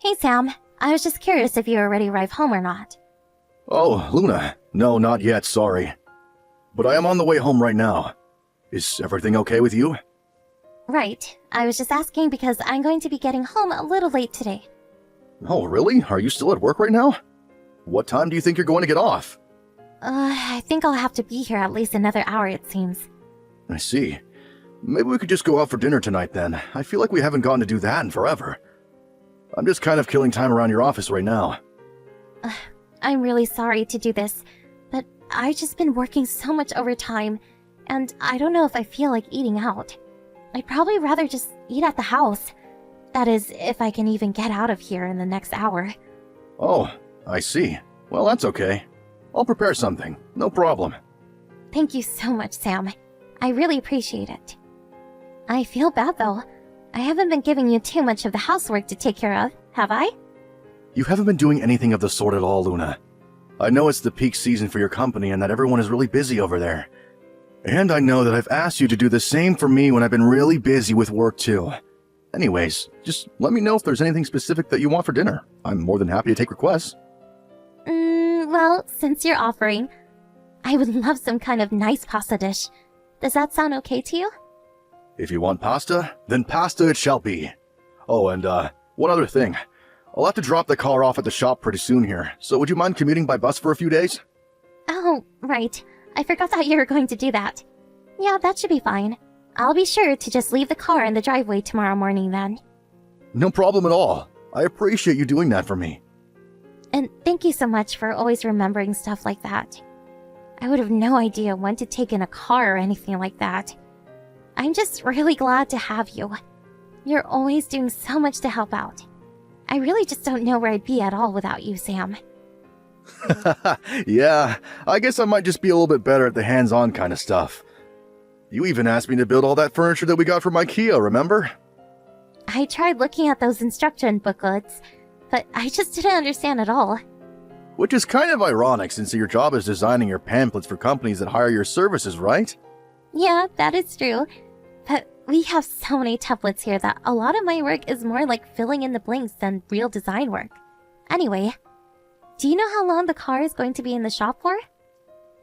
Hey Sam, I was just curious if you already arrived home or not. Oh, Luna. No, not yet, sorry. But I am on the way home right now. Is everything okay with you? Right, I was just asking because I'm going to be getting home a little late today. Oh, really? Are you still at work right now? What time do you think you're going to get off? I think I'll have to be here at least another hour, it seems. I see. Maybe we could just go out for dinner tonight then. I feel like we haven't gotten to do that in forever. I'm just kind of killing time around your office right now. I'm really sorry to do this, but I've just been working so much overtime, and I don't know if I feel like eating out. I'd probably rather just eat at the house. That is, if I can even get out of here in the next hour. Oh, I see. Well, that's okay. I'll prepare something. No problem. Thank you so much, Sam. I really appreciate it. I feel bad, though. I haven't been giving you too much of the housework to take care of, have I? You haven't been doing anything of the sort at all, Luna. I know it's the peak season for your company and that everyone is really busy over there. And I know that I've asked you to do the same for me when I've been really busy with work too. Anyways, just let me know if there's anything specific that you want for dinner. I'm more than happy to take requests. Well, since you're offering, I would love some kind of nice pasta dish. Does that sound okay to you? If you want pasta, then pasta it shall be. Oh, and one other thing. I'll have to drop the car off at the shop pretty soon here, so would you mind commuting by bus for a few days? Oh, right. I forgot that you were going to do that. Yeah, that should be fine. I'll be sure to just leave the car in the driveway tomorrow morning then. No problem at all. I appreciate you doing that for me. And thank you so much for always remembering stuff like that. I would have no idea when to take in a car or anything like that. I'm just really glad to have you. You're always doing so much to help out. I really just don't know where I'd be at all without you, Sam. Yeah, I guess I might just be a little bit better at the hands-on kind of stuff. You even asked me to build all that furniture that we got from IKEA, remember? I tried looking at those instruction booklets, but I just didn't understand at all. Which is kind of ironic since your job is designing your pamphlets for companies that hire your services, right? Yeah, that is true. But we have so many templates here that a lot of my work is more like filling in the blanks than real design work. Anyway, do you know how long the car is going to be in the shop for?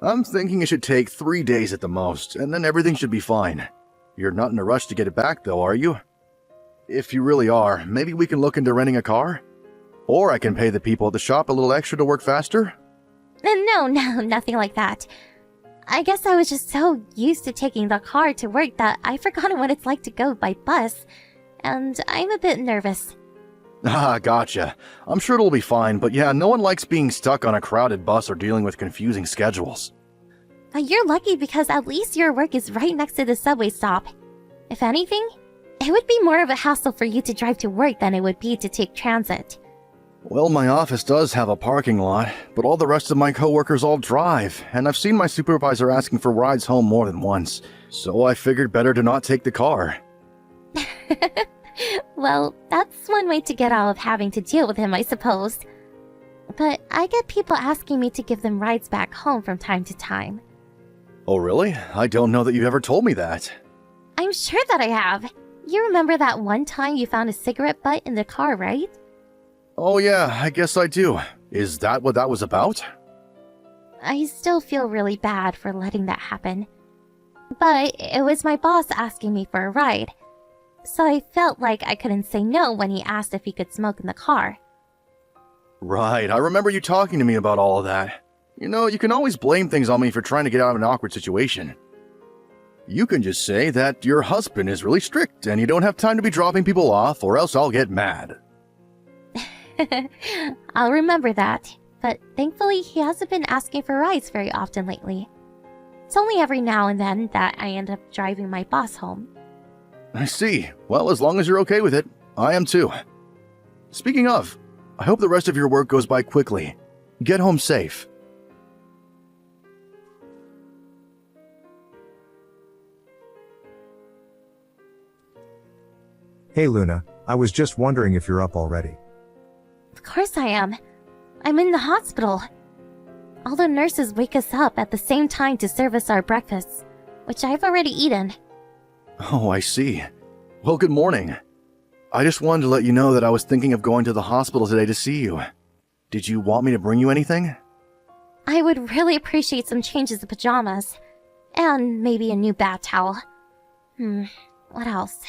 I'm thinking it should take 3 days at the most, and then everything should be fine. You're not in a rush to get it back though, are you? If you really are, maybe we can look into renting a car? Or I can pay the people at the shop a little extra to work faster? No, nothing like that. I guess I was just so used to taking the car to work that I've forgotten what it's like to go by bus, and I'm a bit nervous. Ah, gotcha. I'm sure it'll be fine, but yeah, no one likes being stuck on a crowded bus or dealing with confusing schedules. But you're lucky because at least your work is right next to the subway stop. If anything, it would be more of a hassle for you to drive to work than it would be to take transit. Well, my office does have a parking lot, but all the rest of my coworkers all drive, and I've seen my supervisor asking for rides home more than once, so I figured better to not take the car. Well, that's one way to get out of having to deal with him, I suppose. But I get people asking me to give them rides back home from time to time. Oh, really? I don't know that you've ever told me that. I'm sure that I have. You remember that one time you found a cigarette butt in the car, right? Oh yeah, I guess I do. Is that what that was about? I still feel really bad for letting that happen. But it was my boss asking me for a ride. So I felt like I couldn't say no when he asked if he could smoke in the car. Right, I remember you talking to me about all of that. You know, you can always blame things on me for trying to get out of an awkward situation. You can just say that your husband is really strict and you don't have time to be dropping people off or else I'll get mad. I'll remember that, but thankfully he hasn't been asking for rides very often lately. It's only every now and then that I end up driving my boss home. I see. Well, as long as you're okay with it, I am too. Speaking of, I hope the rest of your work goes by quickly. Get home safe. Hey Luna, I was just wondering if you're up already. Of course I am. I'm in the hospital. All the nurses wake us up at the same time to serve us our breakfasts, which I've already eaten. Oh, I see. Well, good morning. I just wanted to let you know that I was thinking of going to the hospital today to see you. Did you want me to bring you anything? I would really appreciate some changes of pajamas. And maybe a new bath towel. What else?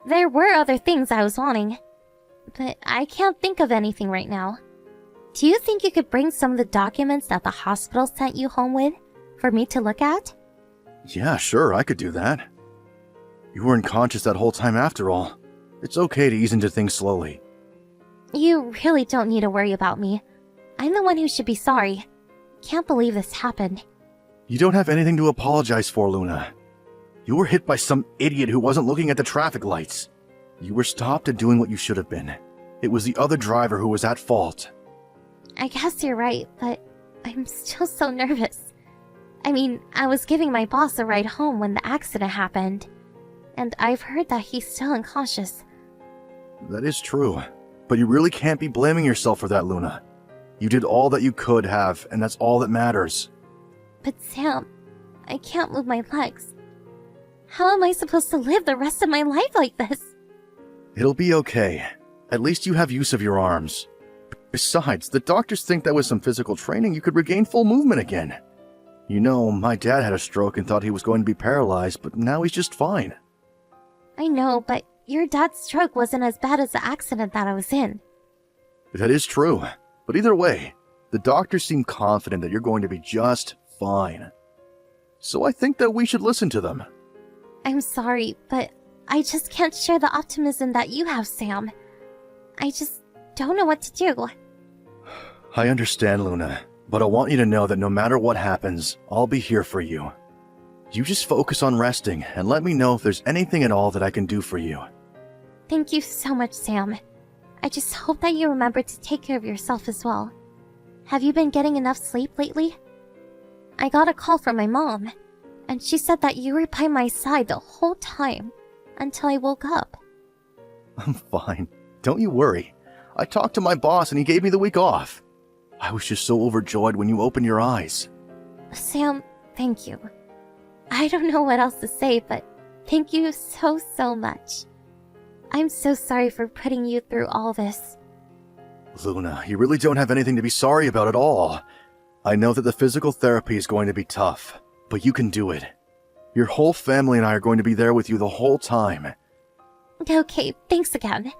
There were other things I was wanting, but I can't think of anything right now. Do you think you could bring some of the documents that the hospital sent you home with for me to look at? Yeah, sure, I could do that. You weren't conscious that whole time after all. It's okay to ease into things slowly. You really don't need to worry about me. I'm the one who should be sorry. Can't believe this happened. You don't have anything to apologize for, Luna. You were hit by some idiot who wasn't looking at the traffic lights. You were stopped and doing what you should have been. It was the other driver who was at fault. I guess you're right, but I'm still so nervous. I mean, I was giving my boss a ride home when the accident happened, and I've heard that he's still unconscious. That is true, but you really can't be blaming yourself for that, Luna. You did all that you could have, and that's all that matters. But Sam, I can't move my legs. How am I supposed to live the rest of my life like this? It'll be okay. At least you have use of your arms. Besides, the doctors think that with some physical training you could regain full movement again. You know, my dad had a stroke and thought he was going to be paralyzed, but now he's just fine. I know, but your dad's stroke wasn't as bad as the accident that I was in. That is true, but either way, the doctors seem confident that you're going to be just fine. So I think that we should listen to them. I'm sorry, but I just can't share the optimism that you have, Sam. I just don't know what to do. I understand, Luna, but I want you to know that no matter what happens, I'll be here for you. You just focus on resting and let me know if there's anything at all that I can do for you. Thank you so much, Sam. I just hope that you remember to take care of yourself as well. Have you been getting enough sleep lately? I got a call from my mom, and she said that you were by my side the whole time until I woke up. I'm fine. Don't you worry. I talked to my boss and he gave me the week off. I was just so overjoyed when you opened your eyes. Sam, thank you. I don't know what else to say, but thank you so much. I'm so sorry for putting you through all this. Luna, you really don't have anything to be sorry about at all. I know that the physical therapy is going to be tough, but you can do it. Your whole family and I are going to be there with you the whole time. Okay, thanks again.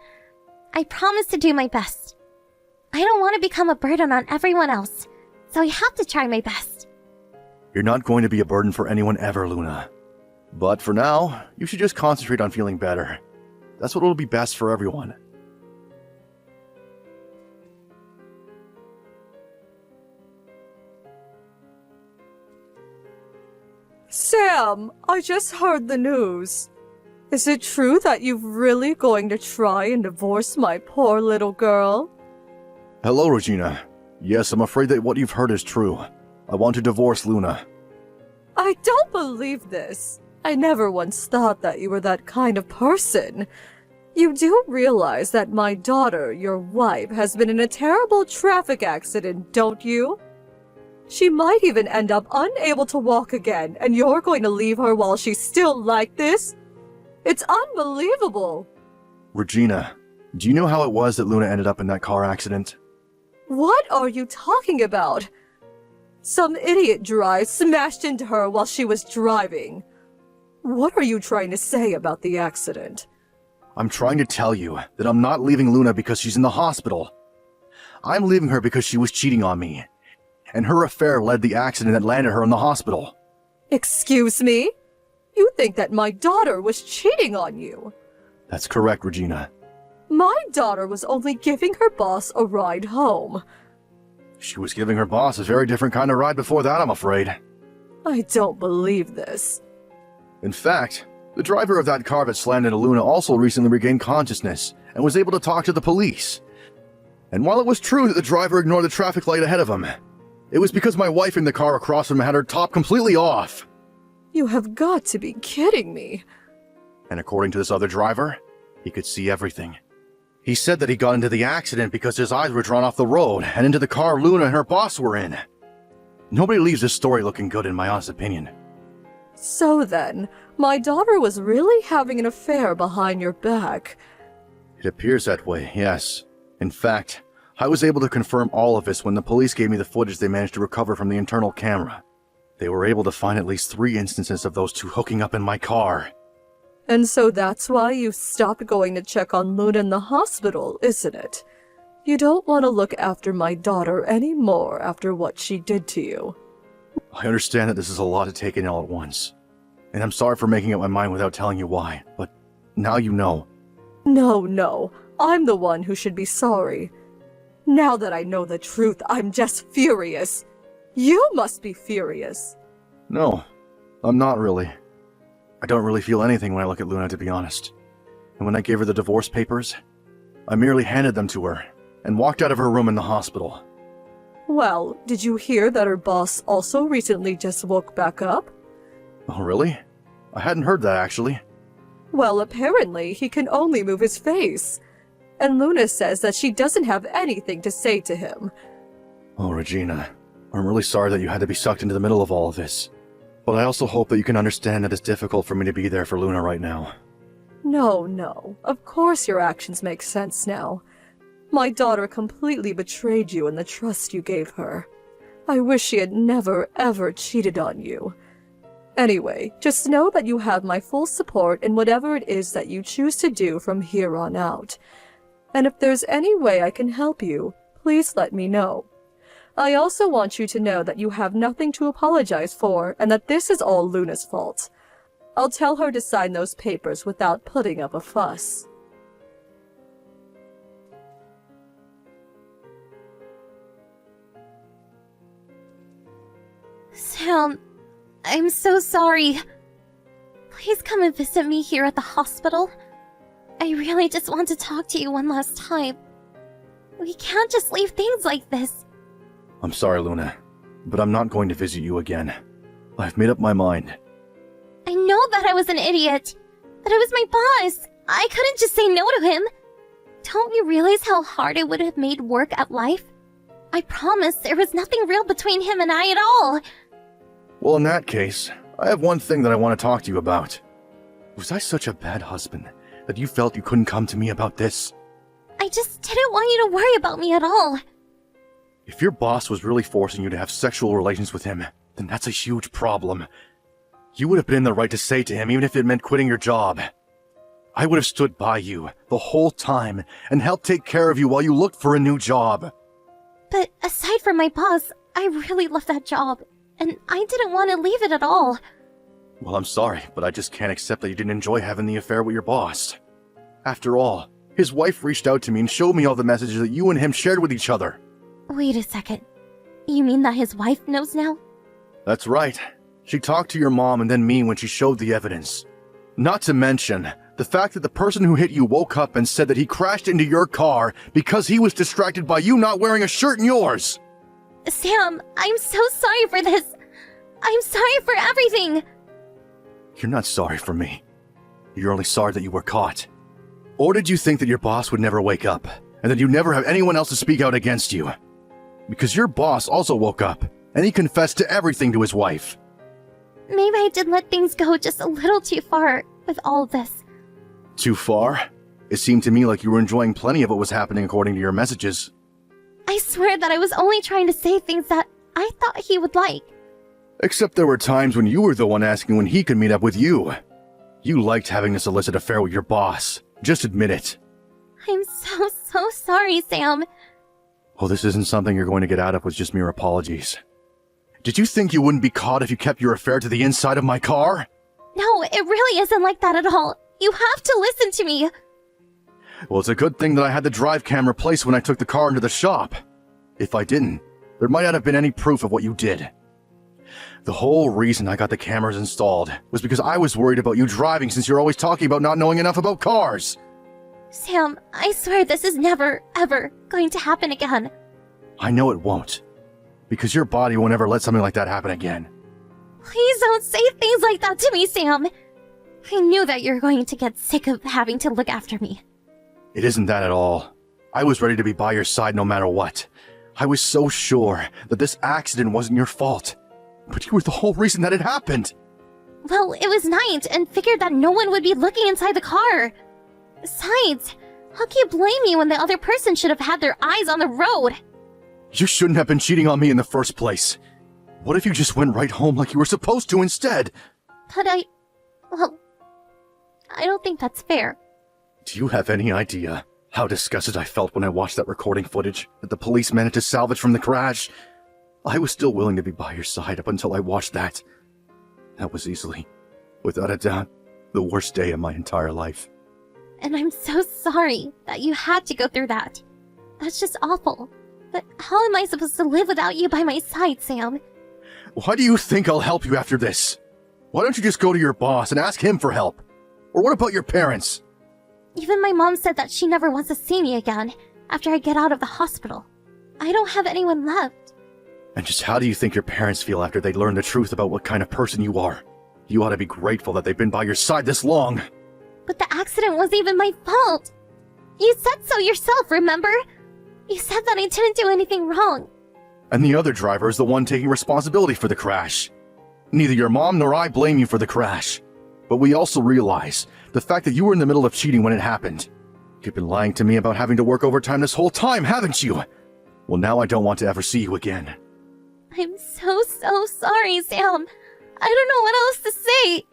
I promise to do my best. I don't want to become a burden on everyone else, so I have to try my best. You're not going to be a burden for anyone ever, Luna. But for now, you should just concentrate on feeling better. That's what will be best for everyone. Sam, I just heard the news. Is it true that you're really going to try and divorce my poor little girl? Hello, Regina. Yes, I'm afraid that what you've heard is true. I want to divorce Luna. I don't believe this. I never once thought that you were that kind of person. You do realize that my daughter, your wife, has been in a terrible traffic accident, don't you? She might even end up unable to walk again, and you're going to leave her while she's still like this? It's unbelievable. Regina, do you know how it was that Luna ended up in that car accident? What are you talking about? Some idiot driver smashed into her while she was driving. What are you trying to say about the accident? I'm trying to tell you that I'm not leaving Luna because she's in the hospital. I'm leaving her because she was cheating on me. And her affair led the accident that landed her in the hospital. Excuse me? You think that my daughter was cheating on you? That's correct, Regina. My daughter was only giving her boss a ride home. She was giving her boss a very different kind of ride before that, I'm afraid. I don't believe this. In fact, the driver of that car that slammed into Luna also recently regained consciousness and was able to talk to the police. And while it was true that the driver ignored the traffic light ahead of him, it was because my wife in the car across from him had her top completely off. You have got to be kidding me. And according to this other driver, he could see everything. He said that he got into the accident because his eyes were drawn off the road and into the car Luna and her boss were in. Nobody leaves this story looking good in my honest opinion. So then, my daughter was really having an affair behind your back. It appears that way, yes. In fact, I was able to confirm all of this when the police gave me the footage they managed to recover from the internal camera. They were able to find at least 3 instances of those two hooking up in my car. And so that's why you stopped going to check on Luna in the hospital, isn't it? You don't want to look after my daughter anymore after what she did to you. I understand that this is a lot to take in all at once. And I'm sorry for making up my mind without telling you why, but now you know. No, I'm the one who should be sorry. Now that I know the truth, I'm just furious. You must be furious. No, I'm not really. I don't really feel anything when I look at Luna, to be honest. And when I gave her the divorce papers, I merely handed them to her and walked out of her room in the hospital. Well, did you hear that her boss also recently just woke back up? Oh, really? I hadn't heard that, actually. Well, apparently he can only move his face. And Luna says that she doesn't have anything to say to him. Oh, Regina, I'm really sorry that you had to be sucked into the middle of all of this. But I also hope that you can understand that it's difficult for me to be there for Luna right now. No. Of course your actions make sense now. My daughter completely betrayed you and the trust you gave her. I wish she had never, ever cheated on you. Anyway, just know that you have my full support in whatever it is that you choose to do from here on out. And if there's any way I can help you, please let me know. I also want you to know that you have nothing to apologize for and that this is all Luna's fault. I'll tell her to sign those papers without putting up a fuss. Sam, I'm so sorry. Please come and visit me here at the hospital. I really just want to talk to you one last time. We can't just leave things like this. I'm sorry, Luna, but I'm not going to visit you again. I've made up my mind. I know that I was an idiot. That I was my boss. I couldn't just say no to him. Don't you realize how hard it would have made work at life? I promise there was nothing real between him and I at all. Well, in that case, I have one thing that I want to talk to you about. Was I such a bad husband that you felt you couldn't come to me about this? I just didn't want you to worry about me at all. If your boss was really forcing you to have sexual relations with him, then that's a huge problem. You would have been in the right to say to him, even if it meant quitting your job. I would have stood by you the whole time and helped take care of you while you looked for a new job. But aside from my boss, I really love that job, and I didn't want to leave it at all. Well, I'm sorry, but I just can't accept that you didn't enjoy having the affair with your boss. After all, his wife reached out to me and showed me all the messages that you and him shared with each other. Wait a second. You mean that his wife knows now? That's right. She talked to your mom and then me when she showed the evidence. Not to mention the fact that the person who hit you woke up and said that he crashed into your car because he was distracted by you not wearing a shirt in yours. Sam, I'm so sorry for this. I'm sorry for everything. You're not sorry for me. You're only sorry that you were caught. Or did you think that your boss would never wake up and that you'd never have anyone else to speak out against you? Because your boss also woke up, and he confessed to everything to his wife. Maybe I did let things go just a little too far with all of this. Too far? It seemed to me like you were enjoying plenty of what was happening according to your messages. I swear that I was only trying to say things that I thought he would like. Except there were times when you were the one asking when he could meet up with you. You liked having this illicit affair with your boss. Just admit it. I'm so sorry, Sam. Well, this isn't something you're going to get out of with just mere apologies. Did you think you wouldn't be caught if you kept your affair to the inside of my car? No, it really isn't like that at all. You have to listen to me. Well, it's a good thing that I had the drive cam replaced when I took the car into the shop. If I didn't, there might not have been any proof of what you did. The whole reason I got the cameras installed was because I was worried about you driving since you're always talking about not knowing enough about cars. Sam, I swear this is never, ever going to happen again. I know it won't. Because your body won't ever let something like that happen again. Please don't say things like that to me, Sam. I knew that you're going to get sick of having to look after me. It isn't that at all. I was ready to be by your side no matter what. I was so sure that this accident wasn't your fault. But you were the whole reason that it happened. Well, it was night and figured that no one would be looking inside the car. Besides, How can you blame me when the other person should have had their eyes on the road? You shouldn't have been cheating on me in the first place. What if you just went right home like you were supposed to instead? But well, I don't think that's fair. Do you have any idea how disgusted I felt when I watched that recording footage that the police managed to salvage from the crash? I was still willing to be by your side up until I watched that. That was easily, without a doubt, the worst day of my entire life. And I'm so sorry that you had to go through that. That's just awful. But how am I supposed to live without you by my side, Sam? Why do you think I'll help you after this? Why don't you just go to your boss and ask him for help? Or what about your parents? Even my mom said that she never wants to see me again after I get out of the hospital. I don't have anyone left. And just how do you think your parents feel after they learn the truth about what kind of person you are? You ought to be grateful that they've been by your side this long. But the accident wasn't even my fault. You said so yourself, remember? You said that I didn't do anything wrong. And the other driver is the one taking responsibility for the crash. Neither your mom nor I blame you for the crash. But we also realize the fact that you were in the middle of cheating when it happened. You've been lying to me about having to work overtime this whole time, haven't you? Well, now I don't want to ever see you again. I'm so sorry, Sam. I don't know what else to say.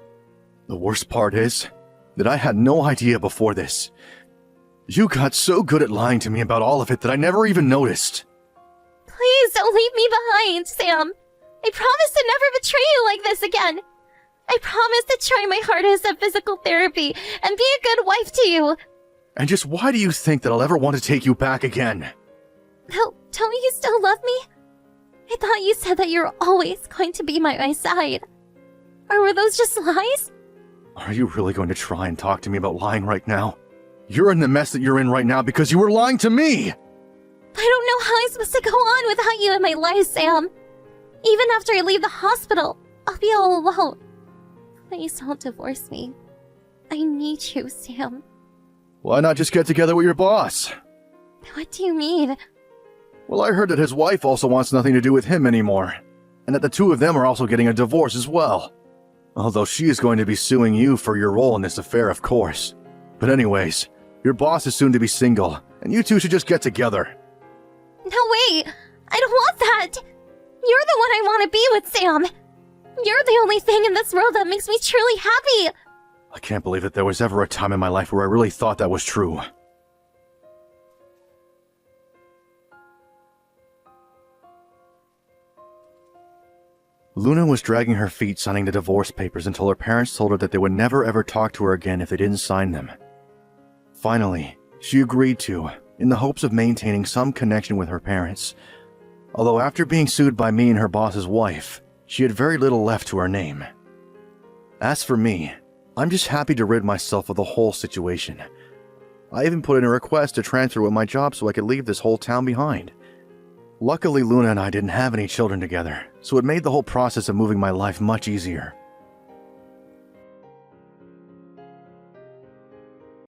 The worst part is that I had no idea before this. You got so good at lying to me about all of it that I never even noticed. Please don't leave me behind, Sam. I promise to never betray you like this again. I promise to try my hardest at physical therapy and be a good wife to you. And just why do you think that I'll ever want to take you back again? Don't you still love me? I thought you said that you're always going to be by my side. Or were those just lies? Are you really going to try and talk to me about lying right now? You're in the mess that you're in right now because you were lying to me! I don't know how I'm supposed to go on without you in my life, Sam. Even after I leave the hospital, I'll be all alone. Please don't divorce me. I need you, Sam. Why not just get together with your boss? What do you mean? Well, I heard that his wife also wants nothing to do with him anymore, and that the two of them are also getting a divorce as well. Although she is going to be suing you for your role in this affair, of course. But anyways, your boss is soon to be single, and you two should just get together. No way! I don't want that! You're the one I want to be with, Sam! You're the only thing in this world that makes me truly happy! I can't believe that there was ever a time in my life where I really thought that was true. Luna was dragging her feet signing the divorce papers until her parents told her that they would never ever talk to her again if they didn't sign them. Finally, she agreed to, in the hopes of maintaining some connection with her parents. Although after being sued by me and her boss's wife, she had very little left to her name. As for me, I'm just happy to rid myself of the whole situation. I even put in a request to transfer with my job so I could leave this whole town behind. Luckily, Luna and I didn't have any children together, so it made the whole process of moving my life much easier.